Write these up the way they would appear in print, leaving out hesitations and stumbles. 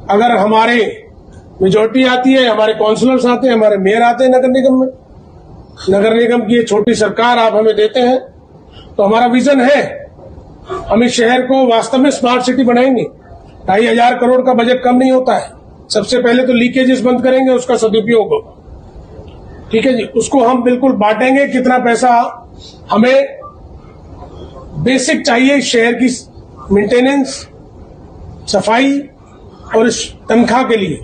अगर हमारे मेजोरिटी आती है, हमारे काउंसलर्स आते हैं, हमारे मेयर आते हैं नगर निगम में, नगर निगम की ये छोटी सरकार आप हमें देते हैं, तो हमारा विजन है हम इस शहर को वास्तव में स्मार्ट सिटी बनाएंगे। 2,500 करोड़ का बजट कम नहीं होता है। सबसे पहले तो लीकेजेस बंद करेंगे, उसका सदुपयोग होगा, ठीक है जी। उसको हम बिल्कुल बांटेंगे, कितना पैसा हमें बेसिक चाहिए शहर की मेंटेनेंस, सफाई और इस तनख्वाह के लिए।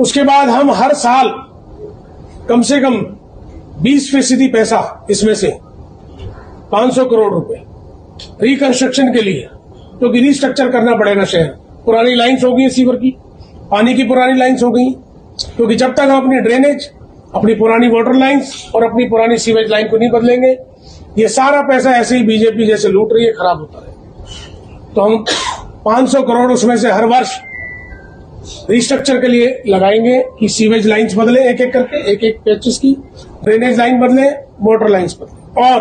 उसके बाद हम हर साल कम से कम 20% पैसा इसमें से 500 करोड़ रुपए रिकंस्ट्रक्शन के लिए, क्योंकि रिस्ट्रक्चर करना पड़ेगा शहर। पुरानी लाइन्स हो गई सीवर की, पानी की पुरानी लाइन्स हो गई, क्योंकि जब तक हम अपनी ड्रेनेज, अपनी पुरानी वाटर लाइन्स और अपनी पुरानी सीवेज लाइन को नहीं बदलेंगे, ये सारा पैसा ऐसे ही बीजेपी जैसे लूट रही है, खराब होता है। तो हम 500 करोड़ उसमें से हर वर्ष रिस्ट्रक्चर के लिए लगाएंगे कि सीवेज लाइन्स बदले एक एक करके, एक एक पैचेस की ड्रेनेज लाइन बदले, वाटर लाइन्स बदले। और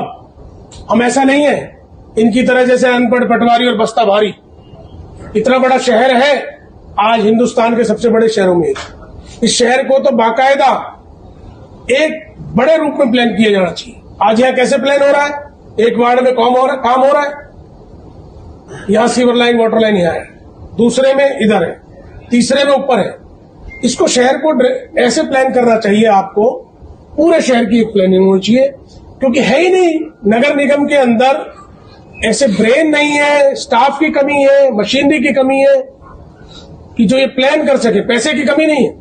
हम ऐसा नहीं है इनकी तरह जैसे अनपढ़ पटवारी और बस्ता भारी। इतना बड़ा शहर है, आज हिंदुस्तान के सबसे बड़े शहरों में इस शहर को तो बाकायदा एक बड़े रूप में प्लान किया जाना चाहिए। आज यहाँ कैसे प्लान हो रहा है, एक वार्ड में काम हो रहा है, यहां सीवर लाइन वाटर लाइन यहाँ है, दूसरे में इधर है, तीसरे में ऊपर है। इसको शहर को ऐसे प्लान करना चाहिए, आपको पूरे शहर की एक प्लानिंग होनी चाहिए, क्योंकि है ही नहीं नगर निगम के अंदर ऐसे ब्रेन नहीं है, स्टाफ की कमी है, मशीनरी की कमी है कि जो ये प्लान कर सके। पैसे की कमी नहीं है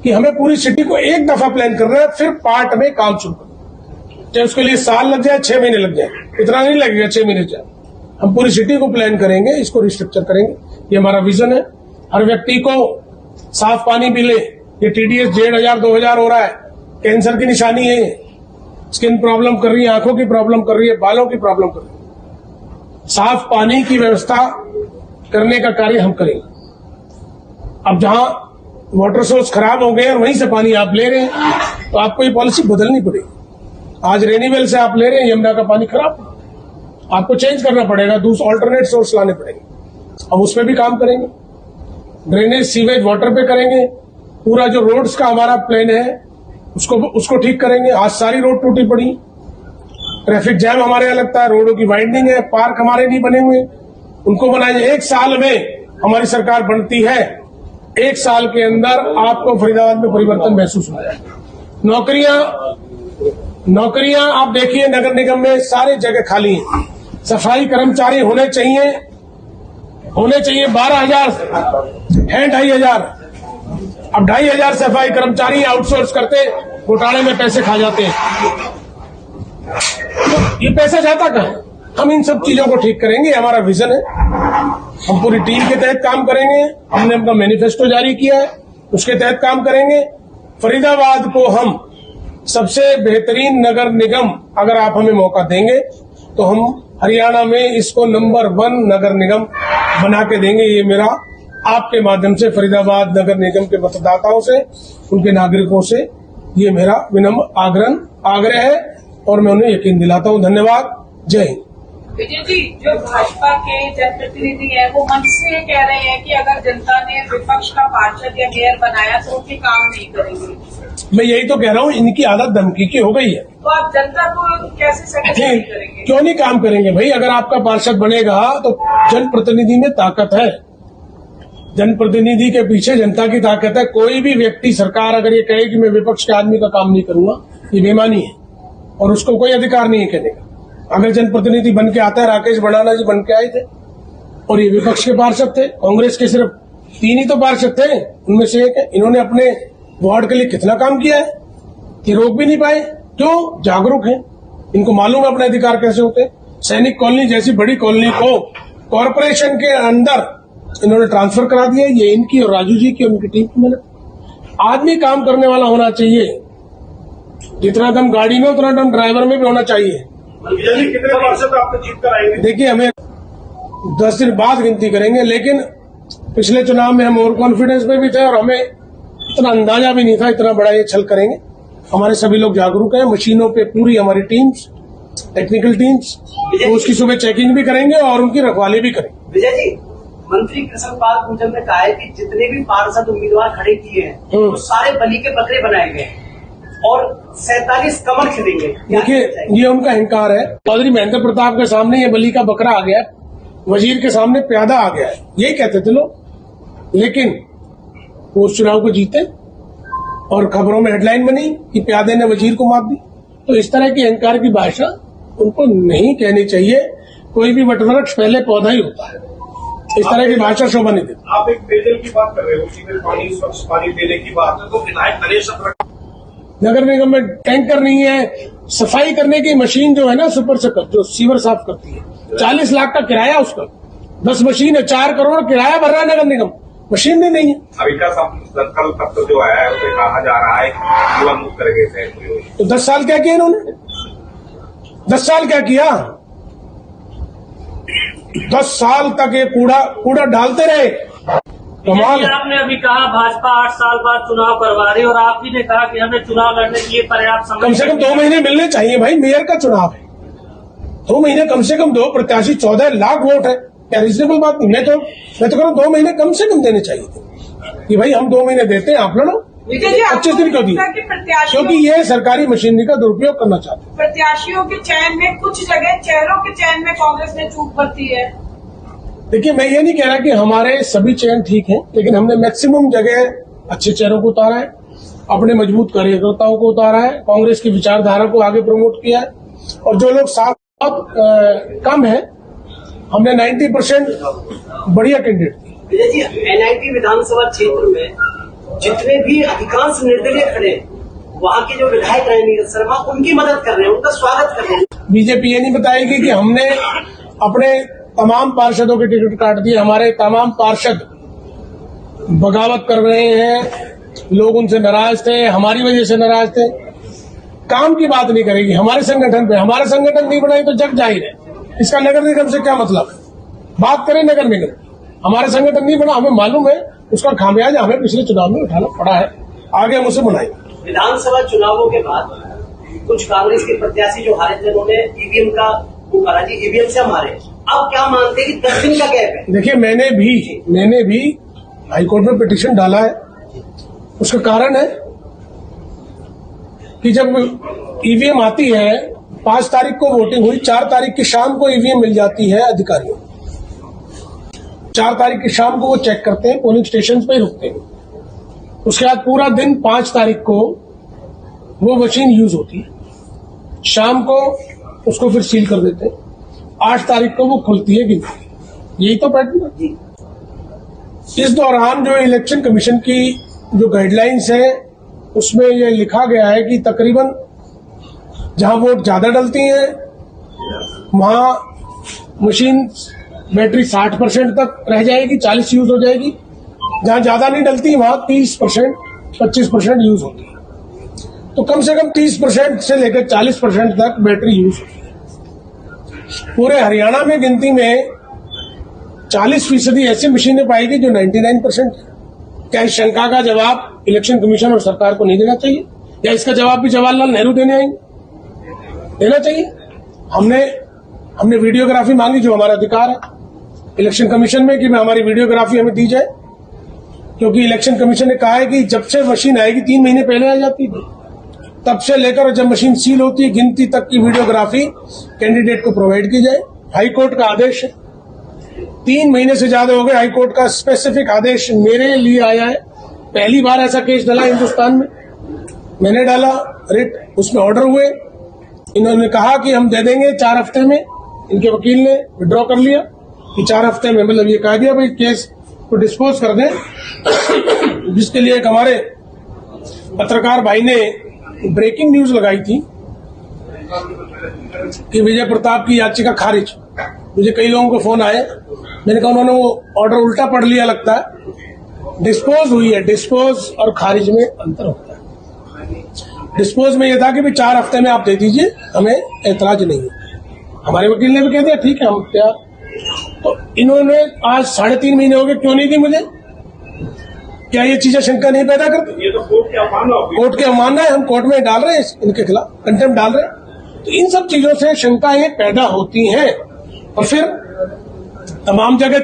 कि हमें पूरी सिटी को एक दफा प्लान करना है, फिर पार्ट में काम शुरू करना, चाहे उसके लिए साल लग जाए, 6 महीने लग जाए, इतना नहीं लगेगा 6 महीने जाए। हम पूरी सिटी को प्लान करेंगे, इसको रिस्ट्रक्चर करेंगे, ये हमारा विजन है। हर व्यक्ति को साफ पानी मिले। ये TDS 1,500 2,000 हो रहा है, कैंसर की निशानी है, स्किन प्रॉब्लम कर रही है, आंखों की प्रॉब्लम कर रही है, बालों की प्रॉब्लम कर रही है। साफ पानी की व्यवस्था करने का कार्य हम करेंगे। अब जहां वाटर सोर्स खराब हो गए और वहीं से पानी आप ले रहे हैं, तो आपको ये पॉलिसी बदलनी पड़ेगी। आज रेनीवेल से आप ले रहे हैं, यमुना का पानी खराब, आपको चेंज करना पड़ेगा, दूसरे ऑल्टरनेट सोर्स लाने पड़ेंगे। हम उस पर भी काम करेंगे, ड्रेनेज सीवेज वाटर पे करेंगे। पूरा जो रोड्स का हमारा प्लान है उसको ठीक करेंगे। आज सारी रोड टूटी पड़ी, ट्रैफिक जैम हमारे यहाँ लगता है, रोडों की वाइंडिंग है, पार्क हमारे नहीं बने हुए, उनको बनाएंगे। 1 साल में हमारी सरकार बनती है, 1 साल के अंदर आपको फरीदाबाद में परिवर्तन महसूस हो जाएगा। नौकरियां आप देखिए, नगर निगम में सारी जगह खाली है। सफाई कर्मचारी होने चाहिए 12,000 है, 2,500। अब 2,500 सफाई कर्मचारी आउटसोर्स करते, घोटाले में पैसे खा जाते हैं। ये पैसा जाता कहाँ? हम इन सब चीजों को ठीक करेंगे, हमारा विजन है। हम पूरी टीम के तहत काम करेंगे, हमने अपना मैनिफेस्टो जारी किया है, उसके तहत काम करेंगे। फरीदाबाद को हम सबसे बेहतरीन नगर निगम, अगर आप हमें मौका देंगे तो हम हरियाणा में इसको नंबर 1 नगर निगम बना के देंगे। ये मेरा आपके माध्यम से फरीदाबाद नगर निगम के मतदाताओं से, उनके नागरिकों से ये मेरा विनम्र आग्रह है और मैं उन्हें यकीन दिलाता हूं। धन्यवाद। जय हिंद। विजय जी, जो भाजपा के जनप्रतिनिधि है वो मंच से कह रहे हैं कि अगर जनता ने विपक्ष का पार्षद या मेयर बनाया तो उनके काम नहीं करेंगे। मैं यही तो कह रहा हूँ, इनकी आदत धमकी की हो गई है। तो आप जनता को कैसे सेटिस्फाई करेंगे? क्यों नहीं काम करेंगे भाई? अगर आपका पार्षद बनेगा तो जनप्रतिनिधि में ताकत है, जनप्रतिनिधि के पीछे जनता की ताकत है। कोई भी व्यक्ति, सरकार अगर ये कहे कि मैं विपक्ष के आदमी का काम नहीं करूंगा, ये बेईमानी है और उसको कोई अधिकार नहीं है कहने का। अगर जनप्रतिनिधि बन के आता है, राकेश बढ़ाना जी बन के आए थे और ये विपक्ष के पार्षद थे, कांग्रेस के सिर्फ 3 ही तो पार्षद थे, उनमें से एक है। इन्होंने अपने वार्ड के लिए कितना काम किया है, ये रोक भी नहीं पाए। क्यों? जागरूक है, इनको मालूम है अपने अधिकार कैसे होते हैं। सैनिक कॉलोनी जैसी बड़ी कॉलोनी को कॉरपोरेशन के अंदर इन्होंने ट्रांसफर करा दिया। ये इनकी और राजू जी की और उनकी टीम की मेहनत। आदमी काम करने वाला होना चाहिए, जितना दम गाड़ी में उतना दम ड्राइवर में भी होना चाहिए। कितने पार्षद आपको जीत कर आएंगे? देखिए, हमें 10 दिन बाद गिनती करेंगे, लेकिन पिछले चुनाव में हम ओवर कॉन्फिडेंस में भी थे और हमें इतना अंदाजा भी नहीं था इतना बड़ा ये छल करेंगे। हमारे सभी लोग जागरूक हैं, मशीनों पे पूरी हमारी टीम्स, टेक्निकल टीम्स, तो उसकी सुबह चेकिंग भी करेंगे और उनकी रखवाली भी करेंगे। विजय जी, मंत्री कृष्णपाल गुर्जर ने कहा है कि जितने भी पार्षद उम्मीदवार खड़े किए हैं वो सारे बलि के बकरे बनाए गए और 47 कमल खिलेंगे। देखिए, ये उनका अहंकार है। चौधरी महेंद्र प्रताप के सामने ये बलि का बकरा आ गया, वजीर के सामने प्यादा आ गया है, यही कहते थे लोग। लेकिन वो उस चुनाव को जीते और खबरों में हेडलाइन बनी कि प्यादे ने वजीर को मार दी। तो इस तरह की अहंकार की भाषा उनको नहीं कहनी चाहिए। कोई भी वटवृक्ष पहले पौधा ही होता है, इस तरह की भाषा शोभा नहीं देती। आप एक पेयजल की बात कर रहे हो, सीवर पानी, स्वच्छ पानी देने की बात है, तो विधायक नरेश नगर निगम में टैंकर नहीं है, सफाई करने की मशीन जो है ना सुपर सकल जो सीवर साफ करती है, 40 लाख का किराया उसका, 10 मशीन है, 4 करोड़ किराया भर रहा है नगर निगम, मशीन भी नहीं है। अभी का संकल्प पत्र जो आया है उसमें कहा जा रहा है कि युवा मुक्त करेंगे। तो 10 साल क्या किया इन्होंने? 10 साल क्या किया? 10 साल तक ये कूड़ा डालते रहे। कमाल। आपने अभी कहा भाजपा 8 साल बाद चुनाव करवा रही और आप ही ने कहा कि हमें चुनाव लड़ने के लिए पर्याप्त समय कम से कम 2 महीने मिलने चाहिए भाई। मेयर का चुनाव है, 2 महीने कम से कम दो। प्रत्याशी 14 लाख वोट है, क्या रीजनेबल बात? मैं तो कह रहा हूँ 2 महीने कम से कम देने चाहिए थे कि भाई हम 2 महीने देते हैं, आप लड़ो। 25 दिन क्यों दिए? क्योंकि ये सरकारी मशीनरी का दुरुपयोग करना चाहते हैं। प्रत्याशियों के चयन में कुछ जगह चेहरों के चयन में कांग्रेस ने चूक बरती है। देखिए, मैं ये नहीं कह रहा कि हमारे सभी चयन ठीक हैं, लेकिन हमने मैक्सिमम जगह अच्छे चेहरों को उतारा है, अपने मजबूत कार्यकर्ताओं को उतारा है, कांग्रेस की विचारधारा को आगे प्रमोट किया है। और जो लोग साथ कम है, हमने 90% बढ़िया कैंडिडेट दिए। विजय जी, एनआईटी विधानसभा क्षेत्र में जितने भी अधिकांश निर्दलीय खड़े वहाँ के जो विधायक रहे नीरज शर्मा, उनकी मदद कर रहे हैं, उनका स्वागत कर रहे हैं। बीजेपी ये नहीं बताएगी कि हमने अपने तमाम पार्षदों के टिकट काट दिए। हमारे तमाम पार्षद बगावत कर रहे हैं, लोग उनसे नाराज थे, हमारी वजह से नाराज थे। काम की बात नहीं करेगी हमारे संगठन पे। हमारा संगठन नहीं बनाई तो जग जाहिर है, इसका नगर निगम से क्या मतलब है? बात करें नगर निगम, हमारा संगठन नहीं बना, हमें मालूम है उसका खामियाजा हमें पिछले चुनाव में उठाना पड़ा है, आगे हम उसे बनाएंगे। विधानसभा चुनावों के बाद कुछ कांग्रेस के प्रत्याशी जो हारे थे उन्होंने ईवीएम का वो कहा जी ईवीएम से हम हारे। अब क्या मानते हैं कि 10 दिन का गैप है? देखिए, मैंने भी हाईकोर्ट में पिटीशन डाला है। उसका कारण है कि जब ईवीएम आती है, 5 तारीख को वोटिंग हुई, 4 तारीख की शाम को ईवीएम मिल जाती है अधिकारियों। 4 तारीख की शाम को वो चेक करते हैं, पोलिंग स्टेशन पे ही रुकते हैं। उसके बाद पूरा दिन 5 तारीख को वो मशीन यूज होती है, शाम को उसको फिर सील कर देते हैं, 8 तारीख को वो खुलती है गिनती। यही तो पैटर्न है। इस दौरान जो इलेक्शन कमीशन की जो गाइडलाइंस है उसमें ये लिखा गया है कि तकरीबन जहां वोट ज्यादा डलती हैं वहां मशीन बैटरी 60% तक रह जाएगी, 40 यूज हो जाएगी। जहां ज्यादा नहीं डलती वहां 30%, 25% यूज होती है। तो कम से कम 30% से लेकर 40% तक बैटरी यूज होती है। पूरे हरियाणा में गिनती में 40% ऐसी मशीनें पाएगी जो 99% है। क्या इस शंका का जवाब इलेक्शन कमीशन और सरकार को नहीं देना चाहिए? या इसका जवाब भी जवाहरलाल नेहरू देने आएंगे? देना चाहिए। हमने वीडियोग्राफी मांगी, जो हमारा अधिकार है इलेक्शन कमीशन में कि हमारी वीडियोग्राफी हमें दी जाए, क्योंकि इलेक्शन कमीशन ने कहा है कि जब से मशीन आएगी 3 महीने पहले आ जाती थी, तब से लेकर जब मशीन सील होती है गिनती तक की वीडियोग्राफी कैंडिडेट को प्रोवाइड की जाए। हाईकोर्ट का आदेश है, 3 महीने से ज्यादा हो गए, हाईकोर्ट का स्पेसिफिक आदेश मेरे लिए आया है। पहली बार ऐसा केस डला हिंदुस्तान में, मैंने डाला रिट, उसमें ऑर्डर हुए। इन्होंने कहा कि हम दे देंगे 4 हफ्ते में, इनके वकील ने विड्रॉ कर लिया कि 4 हफ्ते में, मतलब ये कह दिया भाई केस को डिस्पोज कर दें। जिसके लिए एक हमारे पत्रकार भाई ने ब्रेकिंग न्यूज लगाई थी कि विजय प्रताप की याचिका खारिज। मुझे कई लोगों को फोन आए, मैंने कहा उन्होंने वो ऑर्डर उल्टा पढ़ लिया लगता है। डिस्पोज हुई है, डिस्पोज और खारिज में अंतर होता है। डिस्पोज में यह था कि भाई 4 हफ्ते में आप दे दीजिए, हमें ऐतराज नहीं है। हमारे वकील ने भी कह दिया ठीक है हम तैयार। तो इन्होंने आज 3.5 महीने हो गए, क्यों नहीं दी मुझे? क्या ये चीजें शंका नहीं पैदा करती? ये तो कोर्ट की अवमानना होगी। कोर्ट की अवमानना है, हम कोर्ट में डाल रहे हैं, इनके खिलाफ कंटेम्प्ट डाल रहे हैं। तो इन सब चीजों से शंकाएं पैदा होती हैं और फिर तमाम जगह